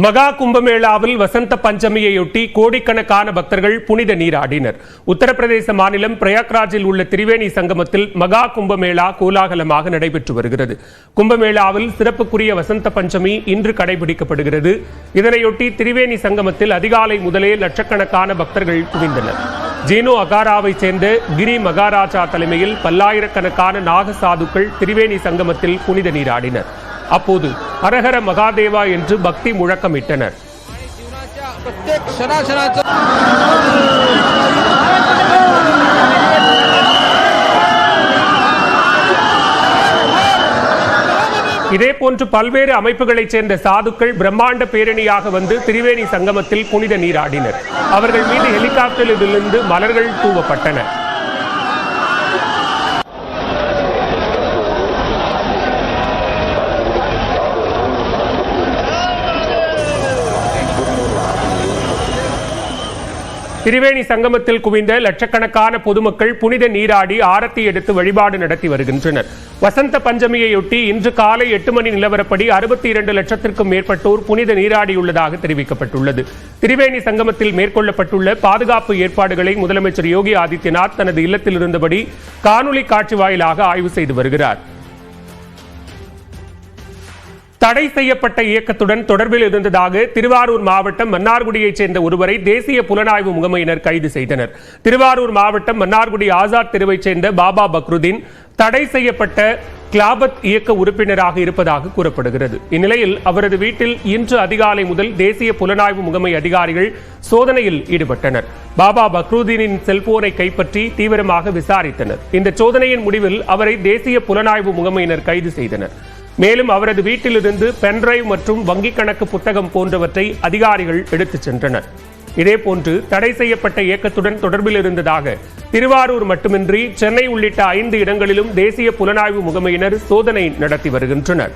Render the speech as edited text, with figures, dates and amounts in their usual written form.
மகா கும்பமேளாவில் வசந்த பஞ்சமியையொட்டி கோடிக்கணக்கான பக்தர்கள் புனித நீராடினர். உத்தரப்பிரதேச மாநிலம் பிரயாக்ராஜில் உள்ள திரிவேணி சங்கமத்தில் மகா கும்பமேளா கோலாகலமாக நடைபெற்று வருகிறது. கும்பமேளாவில் சிறப்புக்குரிய வசந்த பஞ்சமி இன்று கடைபிடிக்கப்படுகிறது. இதனையொட்டி திரிவேணி சங்கமத்தில் அதிகாலை முதலே லட்சக்கணக்கான பக்தர்கள் குவிந்தனர். ஜீனோ அகாராவை சேர்ந்த கிரி மகாராஜா தலைமையில் பல்லாயிரக்கணக்கான நாக சாதுக்கள் திரிவேணி சங்கமத்தில் புனித நீராடினர். அப்போது ஹரஹர மகாதேவா என்று பக்தி முழக்கமிட்டனர். இதேபோன்று பல்வேறு அமைப்புகளைச் சேர்ந்த சாதுக்கள் பிரம்மாண்ட பேரணியாக வந்து திரிவேணி சங்கமத்தில் புனித நீராடினர். அவர்கள் மீது ஹெலிகாப்டரிலிருந்து மலர்கள் தூவப்பட்டன. திரிவேணி சங்கமத்தில் குவிந்த லட்சக்கணக்கான பொதுமக்கள் புனித நீராடி ஆரத்தி எடுத்து வழிபாடு நடத்தி வருகின்றனர். வசந்த பஞ்சமியையொட்டி இன்று காலை 8 மணி நிலவரப்படி 62 லட்சத்திற்கும் மேற்பட்டோர் புனித நீராடியுள்ளதாக தெரிவிக்கப்பட்டுள்ளது. திரிவேணி சங்கமத்தில் மேற்கொள்ளப்பட்டுள்ள பாதுகாப்பு ஏற்பாடுகளை முதலமைச்சர் யோகி ஆதித்யநாத் தனது இல்லத்தில் இருந்தபடி காணொலி காட்சி வாயிலாக ஆய்வு செய்து வருகிறார். தடை செய்யப்பட்ட இயக்கத்துடன் தொடர்பில் இருந்ததாக திருவாரூர் மாவட்டம் மன்னார்குடியைச் சேர்ந்த ஒருவரை தேசிய புலனாய்வு முகமையினர் கைது செய்தனர். திருவாரூர் மாவட்டம் மன்னார்குடி ஆசாத் தெருவைச் சேர்ந்த பாபா பக்ருதீன் தடை செய்யப்பட்ட கிளாபத் இயக்க உறுப்பினராக இருப்பதாக கூறப்படுகிறது. இந்நிலையில் அவரது வீட்டில் இன்று அதிகாலை முதல் தேசிய புலனாய்வு முகமை அதிகாரிகள் சோதனையில் ஈடுபட்டனர். பாபா பக்ருதீனின் செல்போனை கைப்பற்றி தீவிரமாக விசாரித்தனர். இந்த சோதனையின் முடிவில் அவரை தேசிய புலனாய்வு முகமையினர் கைது செய்தனர். மேலும் அவரது வீட்டிலிருந்து பென்டிரைவ் மற்றும் வங்கிக் கணக்கு புத்தகம் போன்றவற்றை அதிகாரிகள் எடுத்துச் சென்றனர். இதேபோன்று தடை செய்யப்பட்ட இயக்கத்துடன் தொடர்பில் இருந்ததாக திருவாரூர் மட்டுமின்றி சென்னை உள்ளிட்ட 5 இடங்களிலும் தேசிய புலனாய்வு முகமையினர் சோதனை நடத்தி வருகின்றனர்.